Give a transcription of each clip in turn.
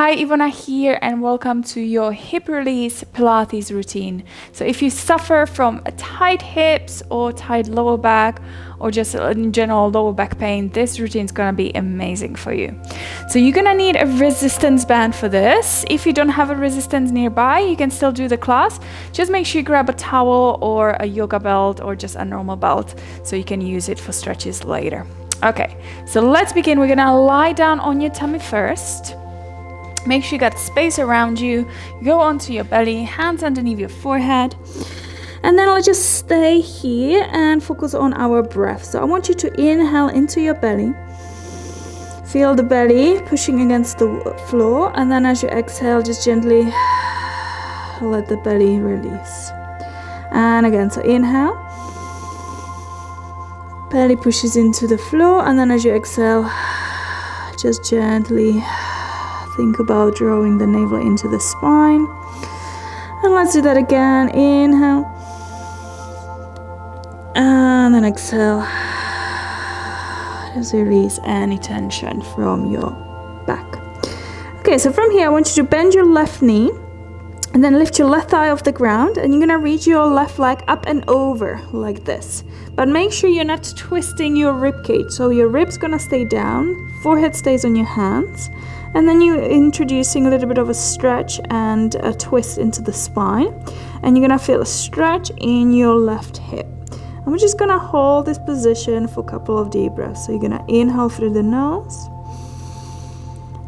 Hi, Ivona here, and welcome to your hip release Pilates routine. So if you suffer from tight hips or tight lower back or just in general lower back pain, this routine is gonna be amazing for you. So you're gonna need a resistance band for this. If you don't have a resistance nearby, you can still do the class. Just make sure you grab a towel or a yoga belt or just a normal belt so you can use it for stretches later. Okay, so let's begin. We're gonna lie down on your tummy first. Make sure you got space around you. Go onto your belly, hands underneath your forehead. And then let's just stay here and focus on our breath. So I want you to inhale into your belly. Feel the belly pushing against the floor. And then as you exhale, just gently let the belly release. And again, so inhale. Belly pushes into the floor. And then as you exhale, just gently think about drawing the navel into the spine. And let's do that again. Inhale. And then exhale. Just release any tension from your back. Okay, so from here, I want you to bend your left knee and then lift your left thigh off the ground. And you're gonna reach your left leg up and over like this. But make sure you're not twisting your rib cage. So your rib's gonna stay down, forehead stays on your hands. And then you're introducing a little bit of a stretch and a twist into the spine. And you're gonna feel a stretch in your left hip. And we're just gonna hold this position for a couple of deep breaths. So you're gonna inhale through the nose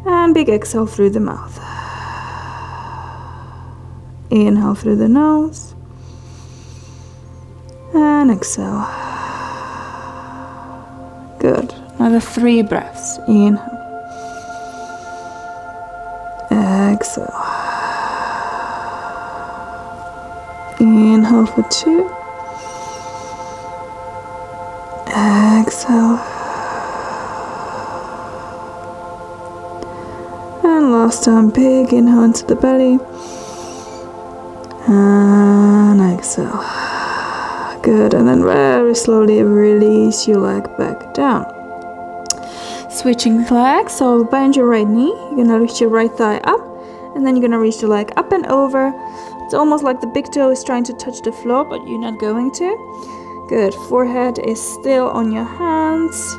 and big exhale through the mouth. Inhale through the nose and exhale. Good. Another 3 breaths. Inhale. Exhale. Inhale for 2. Exhale. And last time, big inhale into the belly. And exhale. Good. And then very slowly release your leg back down. Switching legs, so bend your right knee. You're gonna reach your right thigh up, and then you're gonna reach the leg up and over. It's almost like the big toe is trying to touch the floor, but you're not going to. Good. Forehead is still on your hands.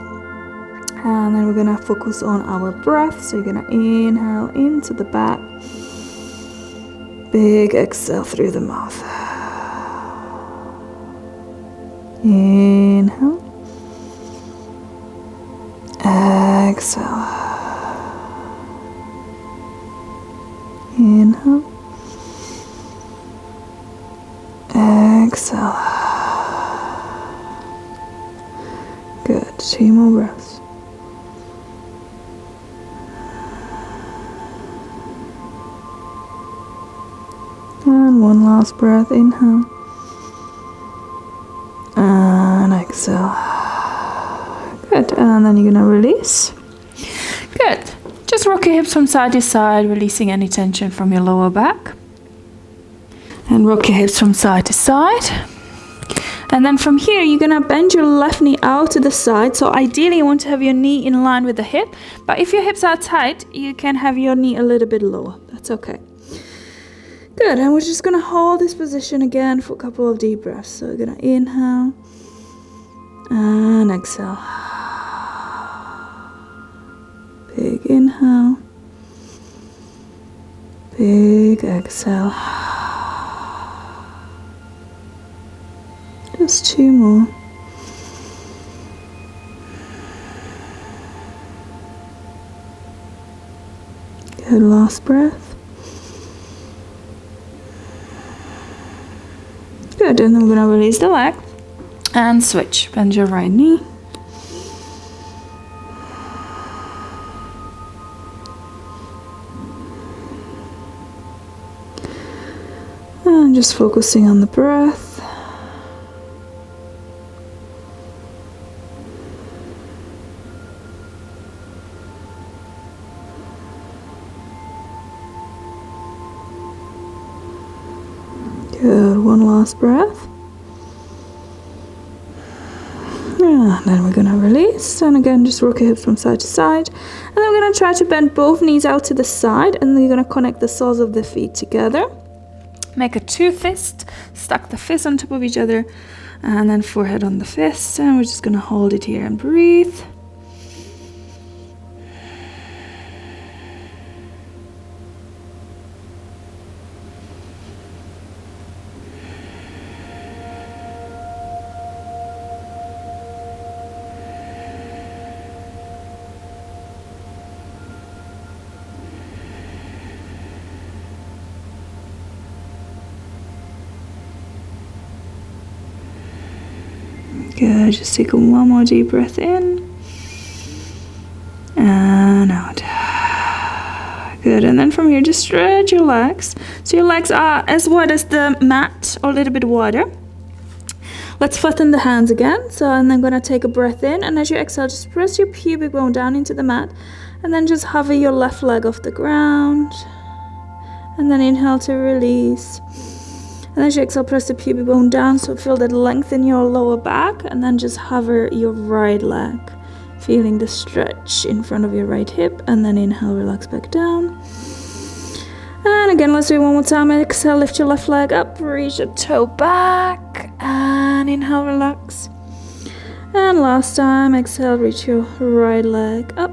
And then we're gonna focus on our breath. So you're gonna inhale into the back. Big exhale through the mouth. Inhale. Exhale. Inhale. Exhale. Good. 2 more breaths. And one last breath. Inhale. And exhale. Good. And then you're gonna release. Good. Just rock your hips from side to side, releasing any tension from your lower back. And rock your hips from side to side. And then from here, you're gonna bend your left knee out to the side. So ideally, you want to have your knee in line with the hip. But if your hips are tight, you can have your knee a little bit lower. That's okay. Good. And we're just gonna hold this position again for a couple of deep breaths. So we're gonna inhale and exhale. Big inhale. Big exhale. Just 2 more. Good. Last breath. Good. And then we're going to release the leg and switch. Bend your right knee. And just focusing on the breath. Good. One last breath. And then we're gonna release, and again just rock your hips from side to side. And then we're gonna try to bend both knees out to the side, and then you're gonna connect the soles of the feet together. Make a 2 fist, stack the fists on top of each other, and then forehead on the fist, and we're just gonna hold it here and breathe. Good, just take one more deep breath in and out. Good, and then from here just stretch your legs. So your legs are as wide as the mat or a little bit wider. Let's flatten the hands again. So, and then I'm gonna take a breath in, and as you exhale, just press your pubic bone down into the mat, and then just hover your left leg off the ground. And then inhale to release. And as you exhale, press the pubic bone down, so feel that length in your lower back, and then just hover your right leg, feeling the stretch in front of your right hip, and then inhale, relax back down. And again, let's do it one more time. Exhale, lift your left leg up, reach the toe back, and inhale, relax. And last time, exhale, reach your right leg up,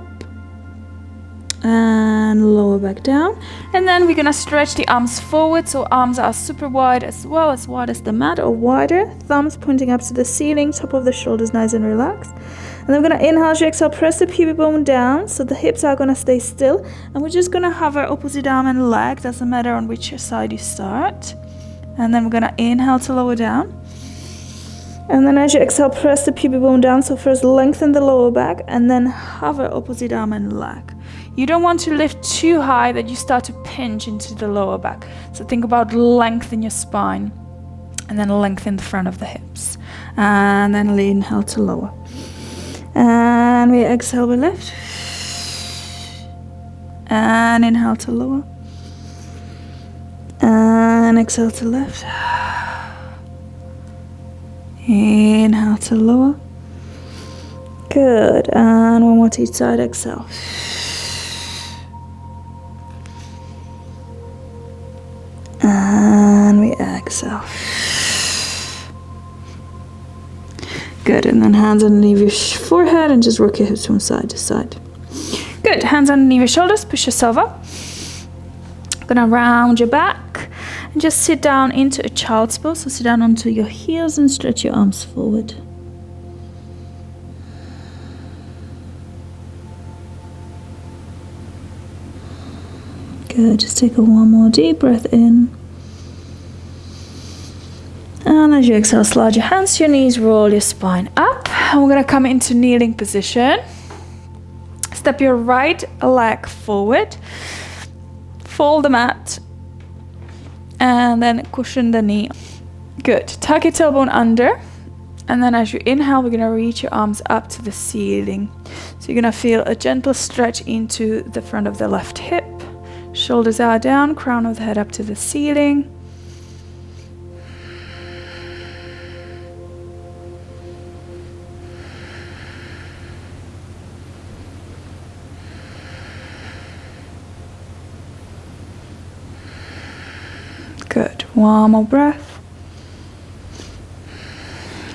and lower back down. And then we're gonna stretch the arms forward, so arms are super wide as well, as wide as the mat or wider. Thumbs pointing up to the ceiling, top of the shoulders nice and relaxed. And then we're gonna inhale, as you exhale, press the pubic bone down, so the hips are gonna stay still, and we're just gonna hover opposite arm and leg, doesn't matter on which side you start. And then we're gonna inhale to lower down. And then as you exhale, press the pubic bone down, so first lengthen the lower back, and then hover opposite arm and leg. You don't want to lift too high that you start to pinch into the lower back. So think about length in your spine, and then lengthen the front of the hips. And then inhale to lower. And we exhale, we lift. And inhale to lower. And exhale to lift. Inhale to lower. Good. And one more to each side, exhale. And we exhale. Good, and then hands underneath your forehead and just rock your hips from side to side. Good, hands underneath your shoulders, push yourself up. Gonna round your back and just sit down into a child's pose. So sit down onto your heels and stretch your arms forward. Good, just take one more deep breath in. And as you exhale, slide your hands to your knees, roll your spine up. And we're gonna come into kneeling position. Step your right leg forward. Fold the mat. And then cushion the knee. Good, tuck your tailbone under. And then as you inhale, we're gonna reach your arms up to the ceiling. So you're gonna feel a gentle stretch into the front of the left hip. Shoulders are down, crown of the head up to the ceiling. Good, one more breath.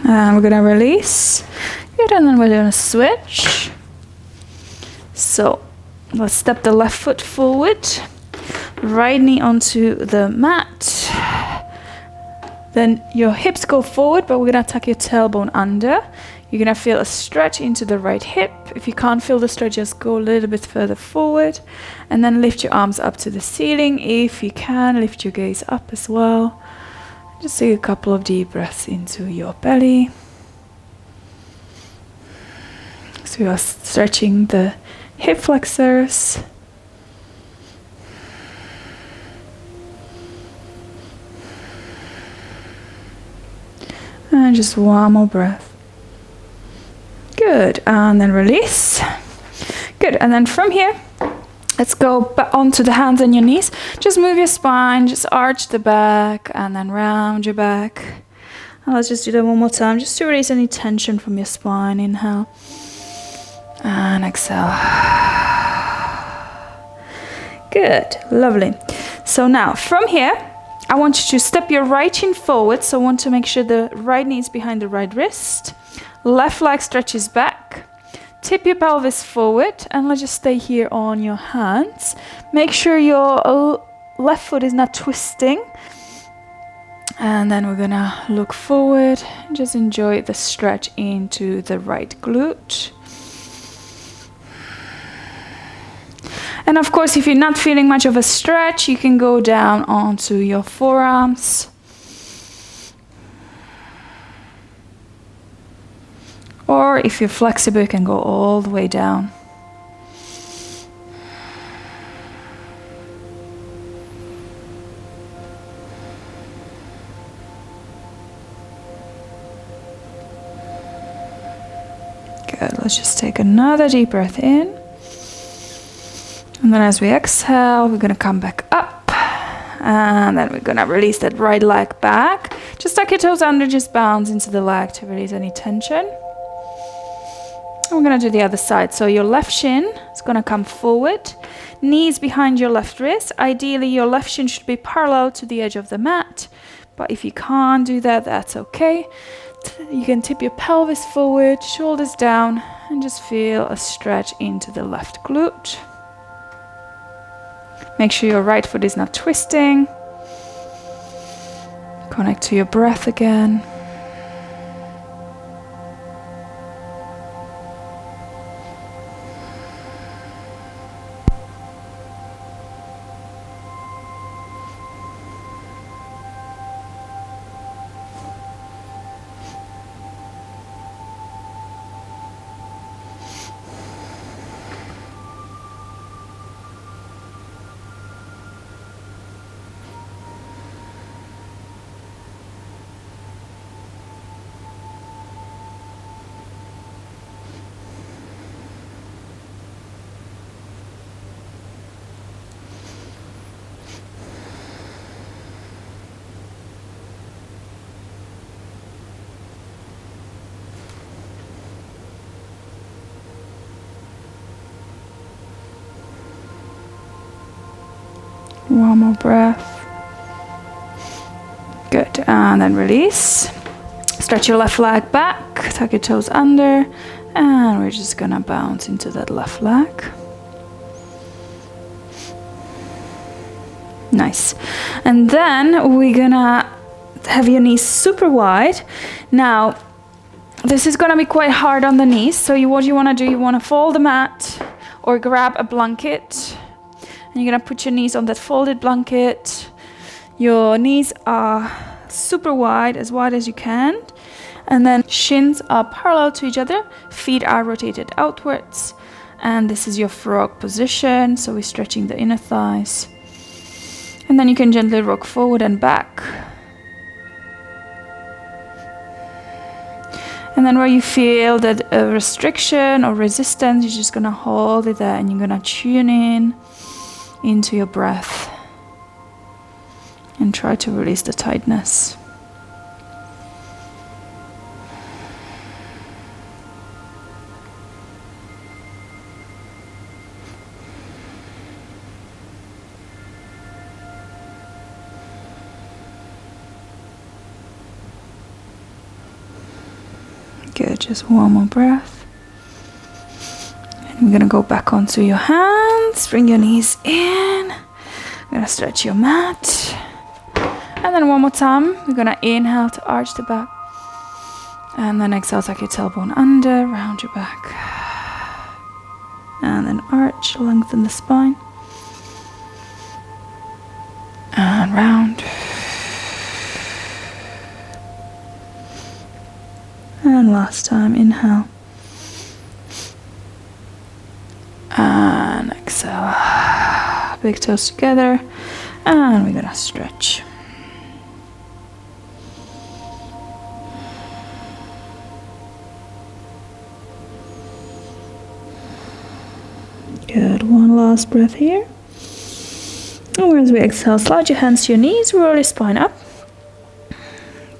And we're gonna release. Good, and then we're gonna switch. So let's step the left foot forward, right knee onto the mat. Then your hips go forward, but we're gonna tuck your tailbone under. You're gonna feel a stretch into the right hip. If you can't feel the stretch, just go a little bit further forward. And then lift your arms up to the ceiling. If you can, lift your gaze up as well. Just take a couple of deep breaths into your belly. So you are stretching the hip flexors. And just one more breath. Good, and then release. Good, and then from here, let's go back onto the hands and your knees. Just move your spine, just arch the back, and then round your back. And let's just do that one more time, just to release any tension from your spine. Inhale. And exhale. Good, lovely. So now from here, I want you to step your right shin forward. So I want to make sure the right knee is behind the right wrist. Left leg stretches back. Tip your pelvis forward, and let's just stay here on your hands. Make sure your left foot is not twisting. And then we're gonna look forward and just enjoy the stretch into the right glute. And of course, if you're not feeling much of a stretch, you can go down onto your forearms. Or if you're flexible, you can go all the way down. Good, let's just take another deep breath in. And then as we exhale, we're gonna come back up. And then we're gonna release that right leg back. Just tuck your toes under, just bounce into the leg to release any tension. And we're gonna do the other side. So your left shin is gonna come forward. Knees behind your left wrist. Ideally, your left shin should be parallel to the edge of the mat. But if you can't do that, that's okay. You can tip your pelvis forward, shoulders down, and just feel a stretch into the left glute. Make sure your right foot is not twisting. Connect to your breath again. One more breath. Good, and then release. Stretch your left leg back, tuck your toes under, and we're just gonna bounce into that left leg. Nice. And then we're gonna have your knees super wide. Now, this is gonna be quite hard on the knees, so what you wanna do, you wanna fold the mat or grab a blanket. And you're gonna put your knees on that folded blanket. Your knees are super wide as you can. And then shins are parallel to each other. Feet are rotated outwards. And this is your frog position. So we're stretching the inner thighs. And then you can gently rock forward and back. And then where you feel that a restriction or resistance, you're just gonna hold it there and you're gonna tune in into your breath and try to release the tightness. Good, just one more breath. And we're gonna go back onto your hands, bring your knees in. We're gonna stretch your mat. And then one more time, we're gonna inhale to arch the back. And then exhale, tuck your tailbone under, round your back. And then arch, lengthen the spine. And round. And last time, inhale. And exhale. Big toes together. And we're gonna stretch. Good, one last breath here. And as we exhale, slide your hands to your knees, roll your spine up.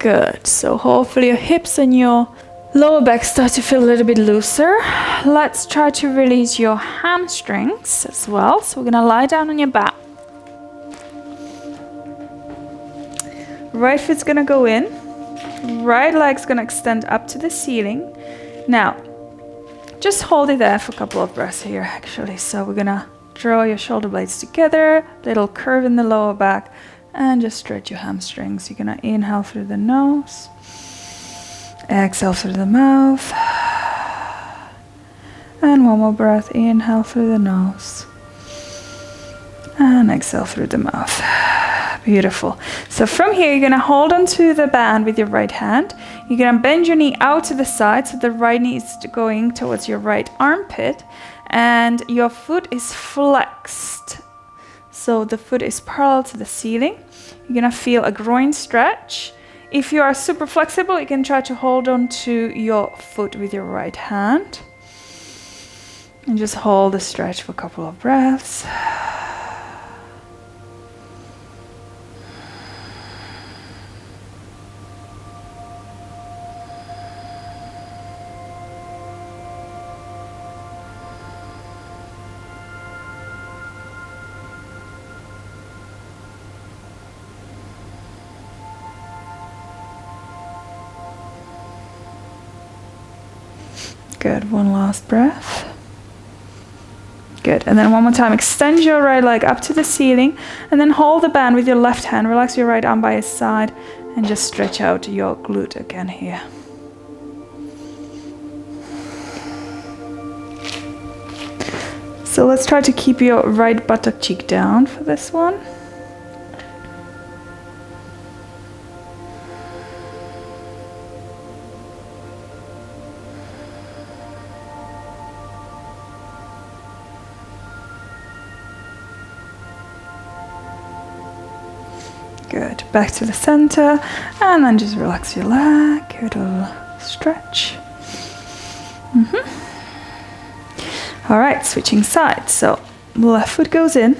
Good. So hopefully your hips and your lower back start to feel a little bit looser. Let's try to release your hamstrings as well. So we're gonna lie down on your back. Right foot's gonna go in. Right leg's gonna extend up to the ceiling. Now, just hold it there for a couple of breaths here actually. So we're gonna draw your shoulder blades together, little curve in the lower back, and just stretch your hamstrings. You're gonna inhale through the nose, exhale through the mouth, and one more breath. Inhale through the nose, and exhale through the mouth. Beautiful. So from here, you're gonna hold onto the band with your right hand. You're gonna bend your knee out to the side, so the right knee is going towards your right armpit, and your foot is flexed. So the foot is parallel to the ceiling. You're gonna feel a groin stretch. If you are super flexible, you can try to hold on to your foot with your right hand. And just hold the stretch for a couple of breaths. Good, one last breath. Good, and then one more time, extend your right leg up to the ceiling, and then hold the band with your left hand, relax your right arm by his side, and just stretch out your glute again here. So let's try to keep your right buttock cheek down for this one. Good, back to the center, and then just relax your leg, give it a little stretch. All right, switching sides. So left foot goes in.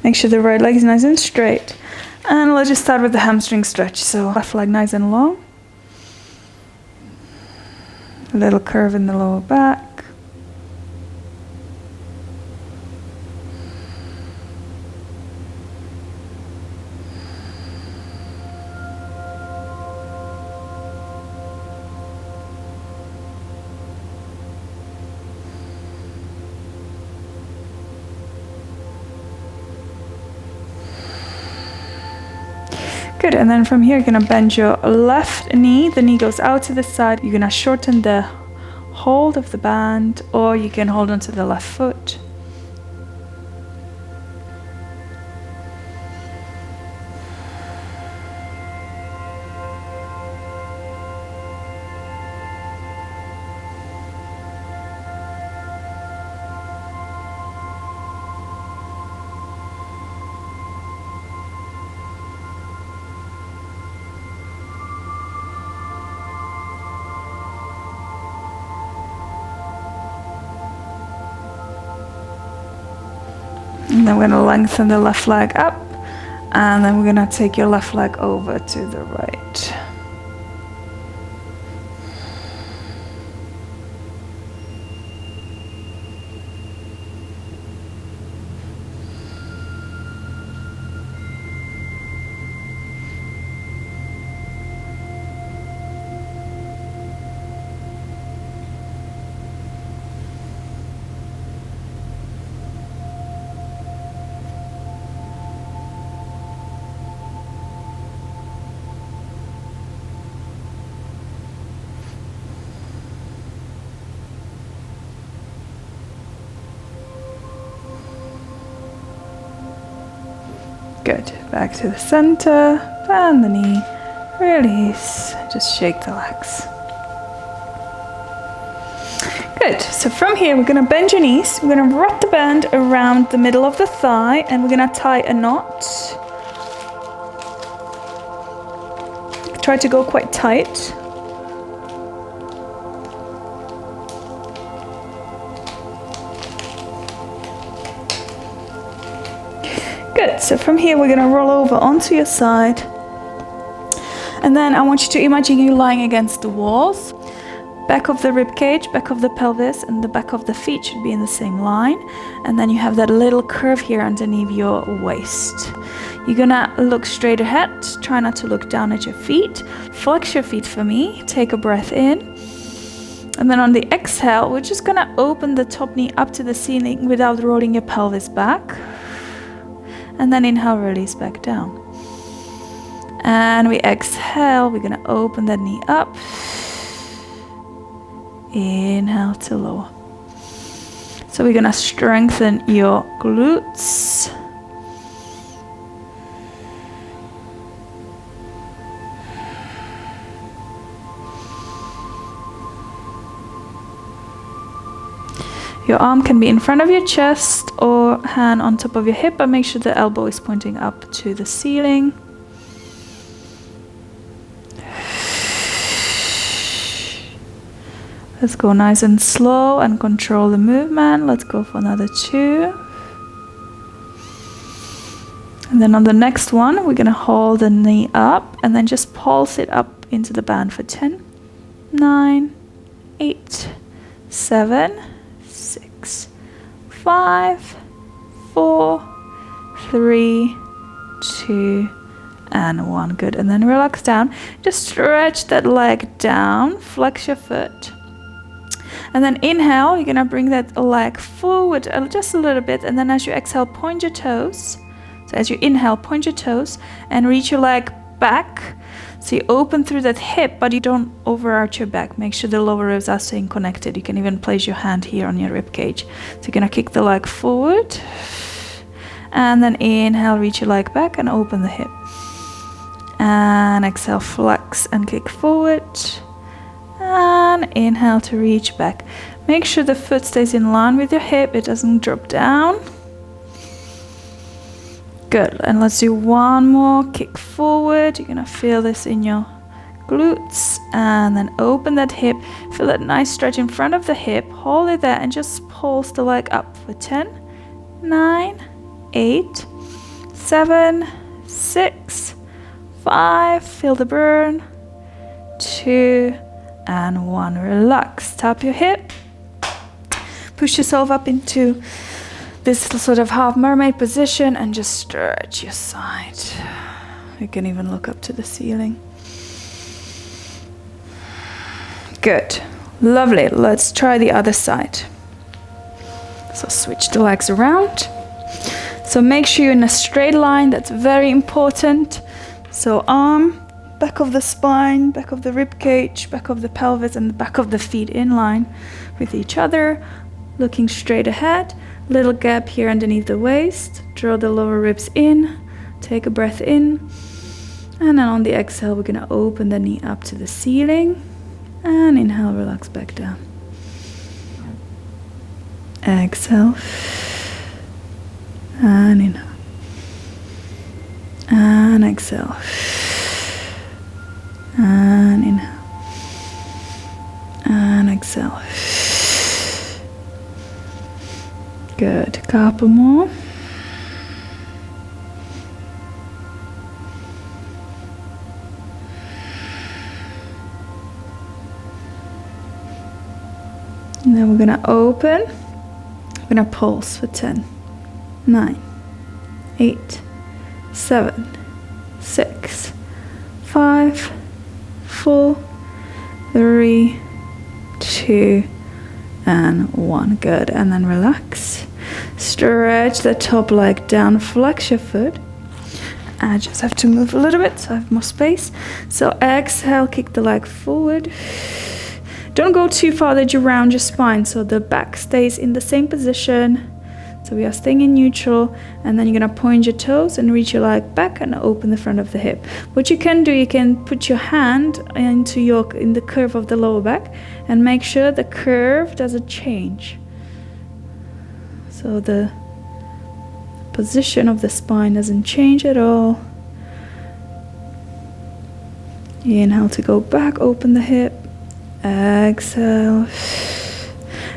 Make sure the right leg is nice and straight. And let's just start with the hamstring stretch. So left leg nice and long. A little curve in the lower back. Good, and then from here you're gonna bend your left knee, the knee goes out to the side. You're gonna shorten the hold of the band, or you can hold onto the left foot. And then we're going to lengthen the left leg up, and then we're going to take your left leg over to the right. Good, back to the center, bend the knee, release, just shake the legs. Good, so from here we're gonna bend your knees, we're gonna wrap the band around the middle of the thigh, and we're gonna tie a knot. Try to go quite tight. Good, so from here we're going to roll over onto your side, And then I want you to imagine you lying against the walls. Back of the rib cage, back of the pelvis, and the back of the feet should be in the same line. And then you have that little curve here underneath your waist. You're gonna look straight ahead. Try not to look down at your feet. Flex your feet for me. Take a breath in. And then on the exhale, we're just gonna open the top knee up to the ceiling without rolling your pelvis back. And then inhale, release back down. And we exhale, we're gonna open that knee up. Inhale to lower. So we're gonna strengthen your glutes. Your arm can be in front of your chest or hand on top of your hip, but make sure the elbow is pointing up to the ceiling. Let's go nice and slow and control the movement. Let's go for another 2. And then on the next one, we're gonna hold the knee up and then just pulse it up into the band for 10, 9, 8, 7, 6, 5, 4, 3, 2, and 1. Good. And then relax down. Just stretch that leg down, flex your foot. And then inhale, you're gonna bring that leg forward just a little bit, and then as you exhale, point your toes. So as you inhale, point your toes and reach your leg back. So you open through that hip, but you don't overarch your back. Make sure the lower ribs are staying connected. You can even place your hand here on your rib cage. So you're gonna kick the leg forward. And then inhale, reach your leg back and open the hip. And exhale, flex and kick forward. And inhale to reach back. Make sure the foot stays in line with your hip. It doesn't drop down. Good. And let's do one more. Kick forward. You're gonna feel this in your glutes. And then open that hip. Feel that nice stretch in front of the hip. Hold it there and just pulse the leg up for 10, 9, 8, 7, 6, 5. Feel the burn. 2, and 1. Relax. Tap your hip. Push yourself up into this sort of half mermaid position and just stretch your side. You can even look up to the ceiling. Good. Lovely. Let's try the other side. So switch the legs around. So make sure you're in a straight line. That's very important. So arm, back of the spine, back of the rib cage, back of the pelvis, and the back of the feet in line with each other. Looking straight ahead. Little gap here underneath the waist. Draw the lower ribs in. Take a breath in. And then on the exhale, we're gonna open the knee up to the ceiling. And inhale, relax back down. Exhale. And inhale. And exhale. And inhale. And exhale. Good. Couple more. And then we're gonna open. We're gonna pulse for 10, 9, 8, 7, 6, 5, 4, 3, 2, and 1. Good. And then relax. Stretch the top leg down, flex your foot. I just have to move a little bit so I have more space. So exhale, kick the leg forward. Don't go too far that you round your spine, so the back stays in the same position. So we are staying in neutral, and then you're gonna point your toes and reach your leg back and open the front of the hip. What you can do, you can put your hand in the curve of the lower back and make sure the curve doesn't change. So the position of the spine doesn't change at all. Inhale to go back, open the hip. Exhale.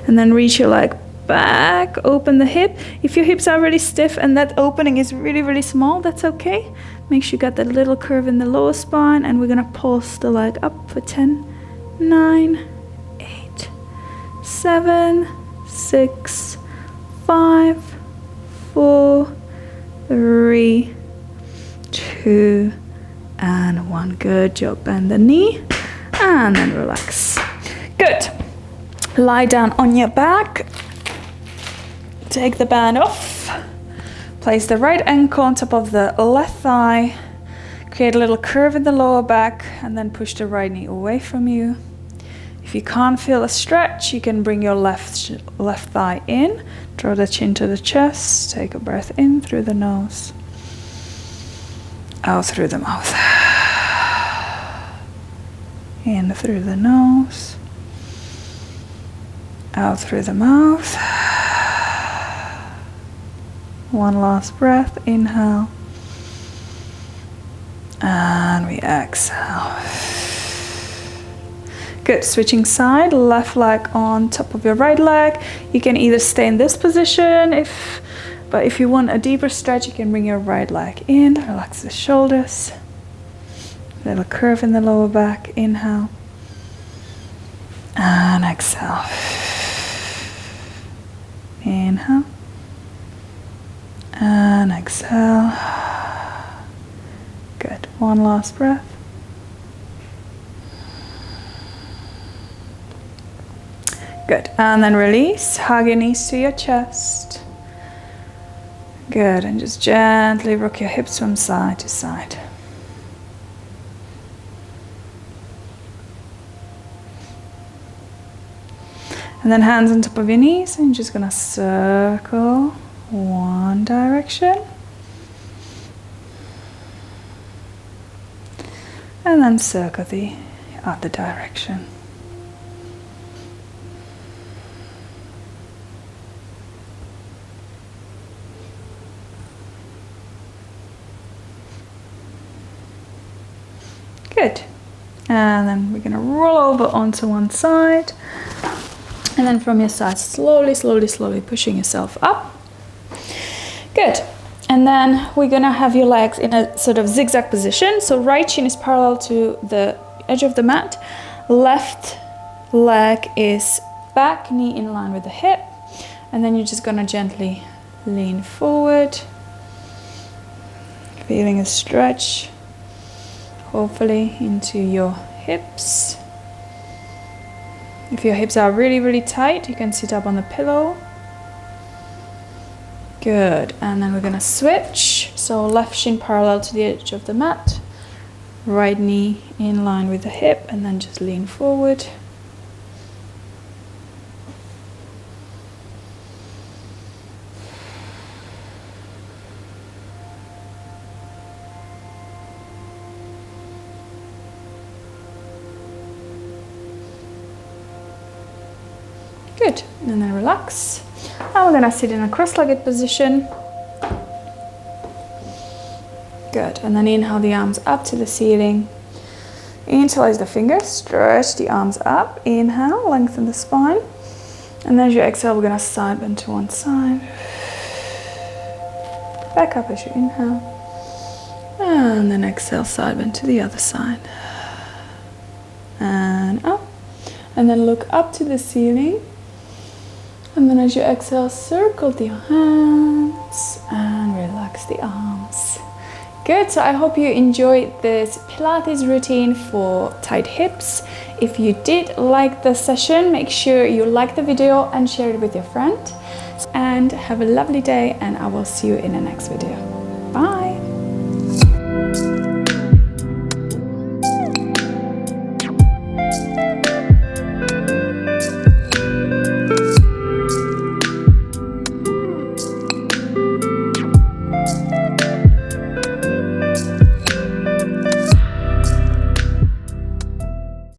And then reach your leg back, open the hip. If your hips are really stiff and that opening is really, really small, that's okay. Make sure you got that little curve in the lower spine, and we're gonna pulse the leg up for 10, 9, 8, 7, 6, 5, 4, 3, 2, and 1. Good job. Bend the knee and then relax. Good. Lie down on your back. Take the band off. Place the right ankle on top of the left thigh. Create a little curve in the lower back, and then push the right knee away from you. If you can't feel a stretch, you can bring your left thigh in. Draw the chin to the chest. Take a breath in through the nose. Out through the mouth. In through the nose. Out through the mouth. One last breath. Inhale. And we exhale. Good. Switching side. Left leg on top of your right leg. You can either stay in this position, but if you want a deeper stretch, you can bring your right leg in. Relax the shoulders. Little curve in the lower back. Inhale. And exhale. Inhale. And exhale. Good. One last breath. Good. And then release. Hug your knees to your chest. Good. And just gently rock your hips from side to side. And then hands on top of your knees, and you're just gonna circle one direction. And then circle the other direction. Good. And then we're gonna roll over onto one side. And then from your side, slowly, slowly, slowly pushing yourself up. Good. And then we're gonna have your legs in a sort of zigzag position. So right shin is parallel to the edge of the mat. Left leg is back, knee in line with the hip. And then you're just gonna gently lean forward. Feeling a stretch, hopefully into your hips. If your hips are really, really tight, you can sit up on the pillow. Good. And then we're gonna switch. So left shin parallel to the edge of the mat. Right knee in line with the hip, and then just lean forward. Good. And then relax. Now we're gonna sit in a cross-legged position. Good. And then inhale the arms up to the ceiling. Interlace the fingers, stretch the arms up. Inhale, lengthen the spine. And then as you exhale, we're gonna side bend to one side. Back up as you inhale. And then exhale, side bend to the other side. And up. And then look up to the ceiling. And then as you exhale, circle the hands and relax the arms. Good, so I hope you enjoyed this Pilates routine for tight hips. If you did like the session, make sure you like the video and share it with your friend. And have a lovely day, and I will see you in the next video. Bye.